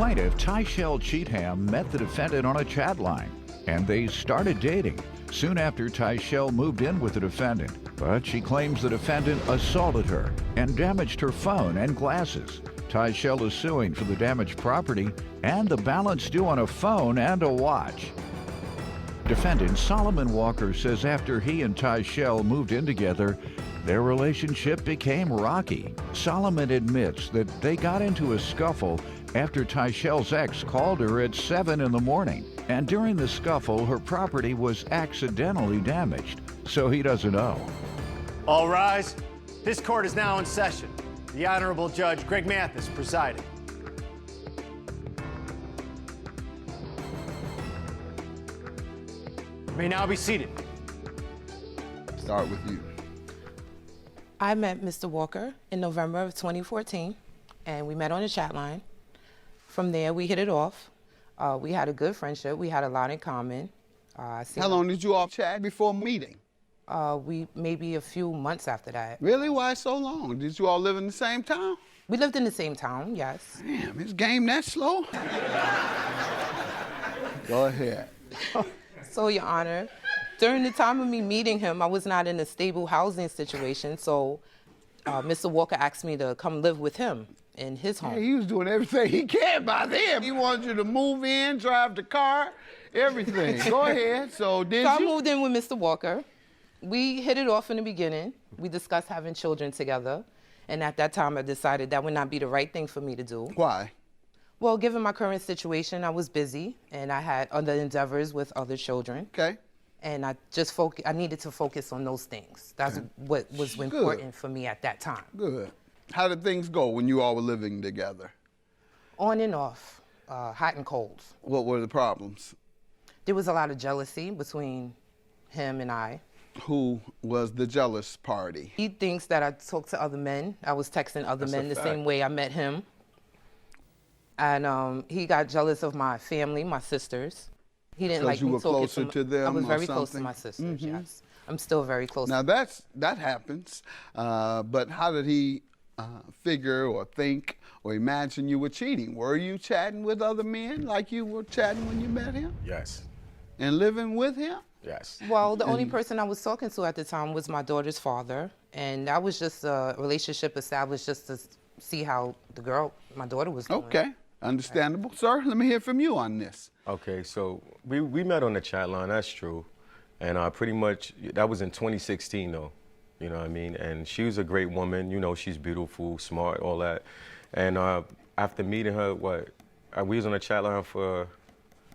Plaintiff Tyshell Cheatham met the defendant on a chat line, and they started dating soon after Tyshell moved in with the defendant. But she claims the defendant assaulted her and damaged her phone and glasses. Tyshell is suing for the damaged property and the balance due on a phone and a watch. Defendant Solomon Walker says after he and Tyshell moved in together, their relationship became rocky. Solomon admits that they got into a scuffle after Tyshell's ex called her at 7 in the morning. And during the scuffle, her property was accidentally damaged, so he doesn't know. All rise. This court is now in session. The Honorable Judge Greg Mathis presiding. You may now be seated. Start with you. I met Mr. Walker in November of 2014, and we met on the chat line. From there, we hit it off. We had a good friendship. We had a lot in common. How long did you all chat before meeting? Maybe a few months after that. Really? Why so long? Did you all live in the same town? We lived in the same town, yes. Damn, is game that slow? Go ahead. So, Your Honor, during the time of me meeting him, I was not in a stable housing situation, so Mr. Walker asked me to come live with him in his home. Hey, he was doing everything he can by then. He wanted you to move in, drive the car, everything. Go ahead. So did you? I moved in with Mr. Walker. We hit it off in the beginning. We discussed having children together. And at that time, I decided that would not be the right thing for me to do. Why? Well, given my current situation, I was busy and I had other endeavors with other children. Okay. And I needed to focus on those things. That's what was important for me at that time. Good. How did things go when you all were living together? On and off, hot and cold. What were the problems? There was a lot of jealousy between him and I. Who was the jealous party? He thinks that I talked to other men. I was texting other men the same way I met him. And he got jealous of my family, my sisters. He didn't like me talking to you were closer to them. I was very something? close to my sisters, yes. I'm still very close. Now that happens, but how did he figure or think or imagine you were cheating? Were you chatting with other men like you were chatting when you met him? Yes. And living with him? Yes. Well, the only person I was talking to at the time was my daughter's father, and that was just a relationship established just to see how my daughter was doing. Okay, understandable. Right. Sir, let me hear from you on this. Okay, so we met on the chat line, that's true. And pretty much, that was in 2016 though, you know what I mean? And she was a great woman, you know, she's beautiful, smart, all that. And after meeting her, we was on the chat line for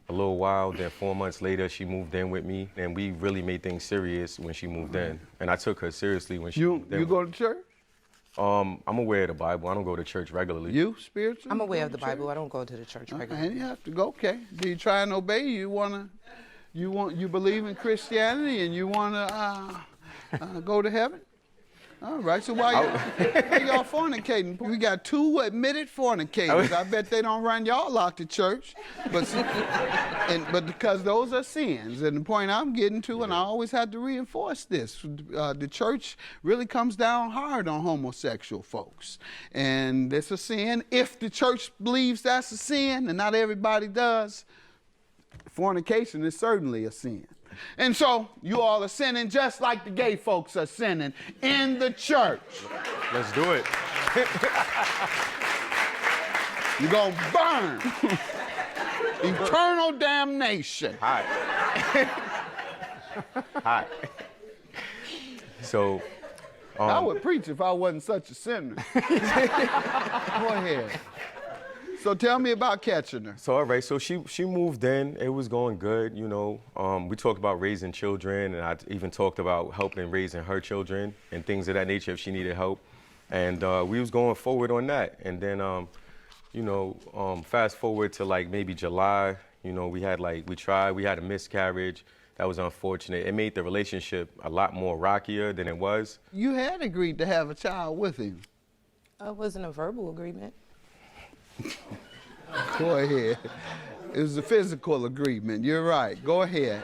a little while, then 4 months later, she moved in with me, and we really made things serious when she moved in. And I took her seriously when she moved in. You go to church? I'm aware of the Bible. I don't go to church regularly. You, spiritual? I'm aware of the Bible. I don't go to the church regularly. And you have to go, okay. Do you try and obey? You believe in Christianity and you want to go to heaven? All right, so why y'all fornicating? We got 2 admitted fornicators. I bet they don't run y'all out to church. But because those are sins. And the point I'm getting to, and I always have to reinforce this, the church really comes down hard on homosexual folks. And it's a sin. If the church believes that's a sin, and not everybody does, fornication is certainly a sin. And so you all are sinning just like the gay folks are sinning in the church. Let's do it. You're going to burn. Eternal damnation. Hi. Hi. So. I would preach if I wasn't such a sinner. Go ahead. So tell me about catching her. So all right, so she moved in. It was going good, you know. We talked about raising children, and I even talked about helping raising her children and things of that nature if she needed help. And we was going forward on that. And then, you know, fast forward to like maybe July. You know, we had a miscarriage. That was unfortunate. It made the relationship a lot more rockier than it was. You had agreed to have a child with him. It wasn't a verbal agreement. Go ahead. It was a physical agreement. You're right. Go ahead.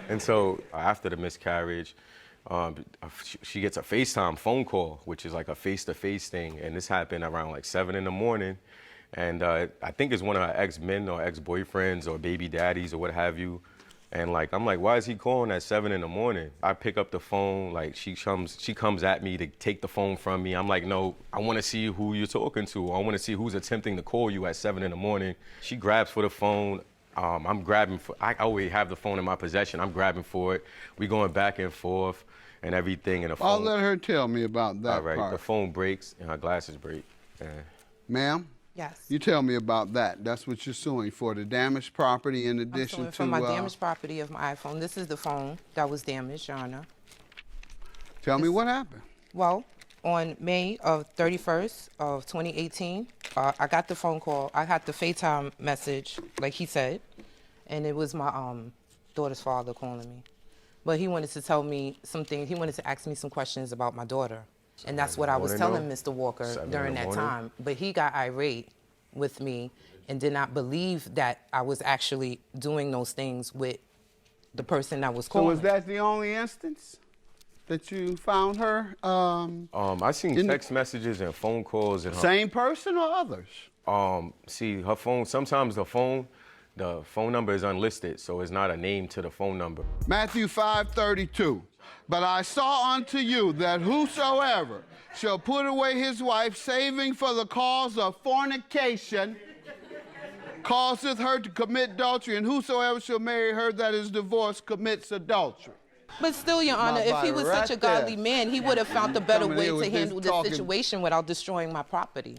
And so after the miscarriage, she gets a FaceTime phone call, which is like a face-to-face thing. And this happened around like 7 in the morning. And I think it's one of her ex-men or ex-boyfriends or baby daddies or what have you. And like, I'm like, why is he calling at 7 in the morning? I pick up the phone, like she comes at me to take the phone from me. I'm like, no, I want to see who you're talking to. I want to see who's attempting to call you at 7 in the morning. She grabs for the phone. I'm grabbing for, I always have the phone in my possession. I'm grabbing for it. We going back and forth and everything. And the phone. I'll let her tell me about that All right, part. the phone breaks and her glasses break. Ma'am? Yes. You tell me about that. That's what you're suing for, the damaged property in addition I'm suing to... for my damaged property of my iPhone. This is the phone that was damaged, Your Honor. Tell me what happened. Well, on May of 31st of 2018, I got the phone call. I got the FaceTime message, like he said, and it was my daughter's father calling me. But he wanted to tell me something. He wanted to ask me some questions about my daughter. And that's what I was telling Mr. Walker during that time. But he got irate with me and did not believe that I was actually doing those things with the person that was calling. So was that the only instance that you found her? I seen text messages and phone calls and Same person or others? See, her phone, sometimes the phone number is unlisted, so it's not a name to the phone number. Matthew 5:32. But I saw unto you that whosoever shall put away his wife, saving for the cause of fornication, causeth her to commit adultery, and whosoever shall marry her that is divorced commits adultery. But still, Your Honor, if he was such a godly man, he would have found a better way to handle this situation without destroying my property.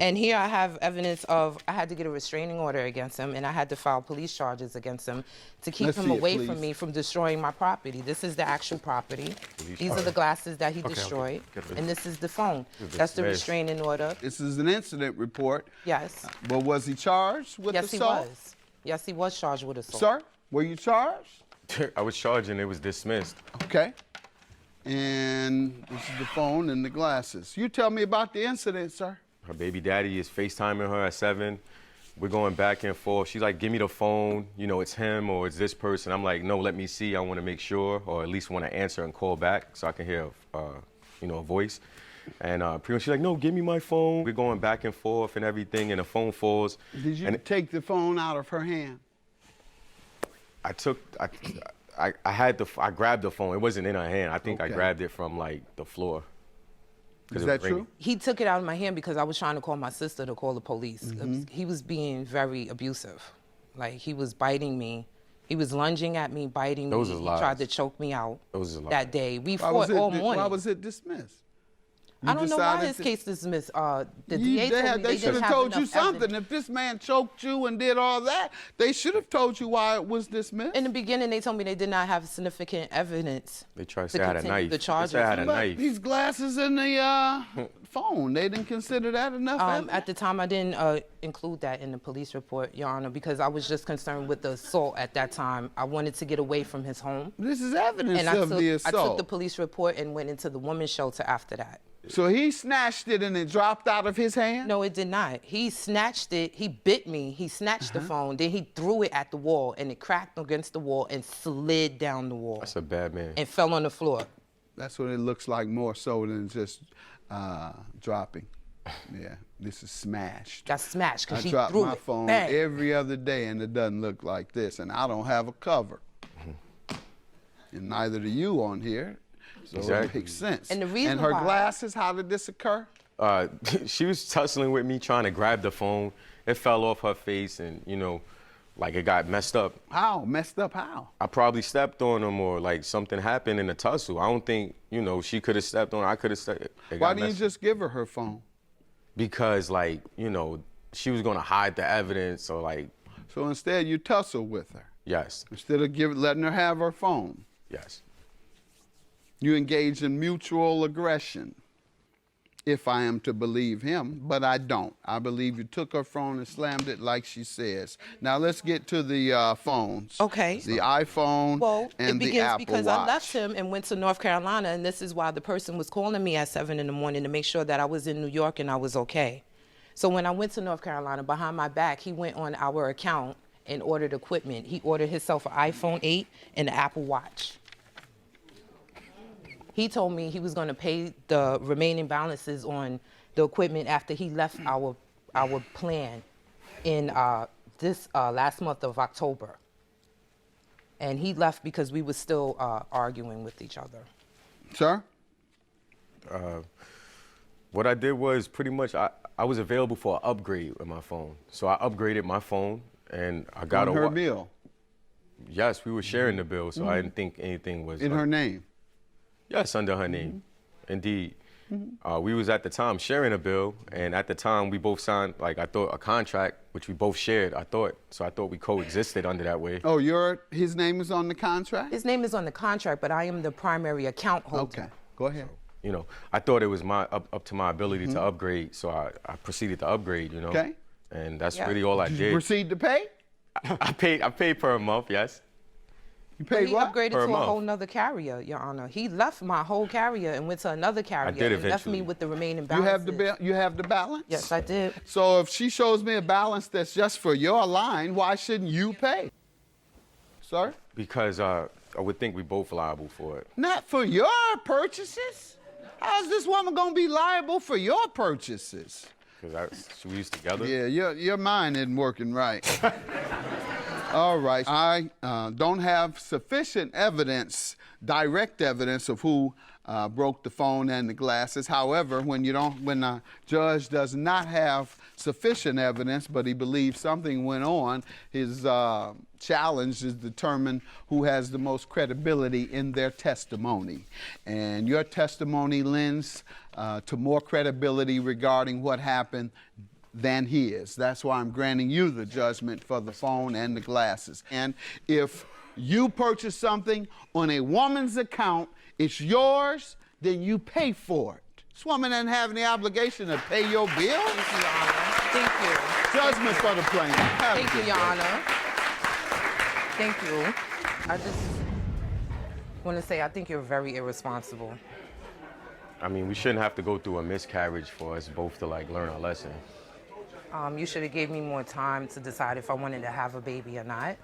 And here I have evidence of, I had to get a restraining order against him, and I had to file police charges against him to keep him away from me from destroying my property. This is the actual property. These are the glasses that he destroyed, and this is the phone. That's the restraining order. This is an incident report. Yes. But was he charged with assault? Yes, he was. Yes, he was charged with assault. Sir, were you charged? I was charged and it was dismissed. Okay. And this is the phone and the glasses. You tell me about the incident, sir. Her baby daddy is FaceTiming her at 7. We're going back and forth. She's like, give me the phone. You know, it's him or it's this person. I'm like, no, let me see. I want to make sure, or at least want to answer and call back so I can hear, a voice. And pretty much she's like, no, give me my phone. We're going back and forth and everything, and the phone falls. Did you take the phone out of her hand? I grabbed the phone. It wasn't in her hand. I think I grabbed it from like the floor. Is that true? He took it out of my hand because I was trying to call my sister to call the police. He was being very abusive. Like, he was biting me. He was lunging at me, biting me. He tried to choke me out that day. We fought all morning. Why was it dismissed? I don't know why his case dismissed. The DA told me they should have told you something. If this man choked you and did all that, they should have told you why it was dismissed. In the beginning, they told me they did not have significant evidence. They tried to say I had a knife. The charges. They said I had a knife. These glasses in the phone, they didn't consider that enough evidence? At the time, I didn't include that in the police report, Your Honor, because I was just concerned with the assault at that time. I wanted to get away from his home. This is evidence of the assault. I took the police report and went into the women's shelter after that. So he snatched it and it dropped out of his hand? No, it did not. He snatched it. He bit me. He snatched the phone. Then he threw it at the wall, and it cracked against the wall and slid down the wall. That's a bad man. And fell on the floor. That's what it looks like, more so than just dropping. Yeah, this is smashed. Got smashed because he threw it. I drop my phone every other day, and it doesn't look like this, and I don't have a cover. And neither do you on here. So it makes sense. And the reason and her why, glasses, how did this occur? She was tussling with me, trying to grab the phone. It fell off her face, and like it got messed up. How? Messed up how? I probably stepped on him, or like something happened in the tussle. I don't think she could have stepped on her. I could have stepped. Why didn't you just give her phone? Because she was gonna hide the evidence, or like. So instead, you tussle with her. Yes. Instead of letting her have her phone. Yes. You engage in mutual aggression, if I am to believe him, but I don't. I believe you took her phone and slammed it like she says. Now let's get to the phones. Okay. The iPhone and the Apple Watch. Well, it begins because I left him and went to North Carolina, and this is why the person was calling me at 7 in the morning to make sure that I was in New York and I was okay. So when I went to North Carolina, behind my back, he went on our account and ordered equipment. He ordered himself an iPhone 8 and an Apple Watch. He told me he was going to pay the remaining balances on the equipment after he left our plan in this last month of October. And he left because we were still arguing with each other. Sir? What I did was pretty much I was available for an upgrade with my phone. So I upgraded my phone and I got On her bill? Yes, we were sharing the bill, so I didn't think anything was In her name? Yes, under her name. Indeed. We was at the time sharing a bill, and at the time we both signed, like I thought, a contract, which we both shared, So I thought we coexisted under that way. Oh, his name is on the contract? His name is on the contract, but I am the primary account holder. Okay, go ahead. You know, I thought it was up to my ability to upgrade, so I proceeded to upgrade, you know. Okay. And that's really all I Did did. you proceed to pay? I paid per month, yes. You But paid he what? upgraded Per to a month. whole nother carrier, Your Honor. He left my whole carrier and went to another carrier did and left me eventually. with the remaining You balance. have the bill? You have the balance? Yes, I did. So if she shows me a balance that's just for your line, why shouldn't you pay? Sir? Because I would think we both liable for it. Not for your purchases? How's this woman gonna be liable for your purchases? Because we was together. Yeah, your mind isn't working right. All right, I don't have sufficient evidence, direct evidence of who broke the phone and the glasses. However, when a judge does not have sufficient evidence, but he believes something went on, his challenge is determine who has the most credibility in their testimony. And your testimony lends to more credibility regarding what happened than his. That's why I'm granting you the judgment for the phone and the glasses. And if you purchase something on a woman's account, it's yours, then you pay for it. This woman doesn't have any obligation to pay your bill. Thank you, Your Honor. Thank you. Judgment for the plaintiff. Have a Thank you, good Your day. Honor. Thank you. I just want to say I think you're very irresponsible. I mean, we shouldn't have to go through a miscarriage for us both to like learn our lesson. You should have gave me more time to decide if I wanted to have a baby or not.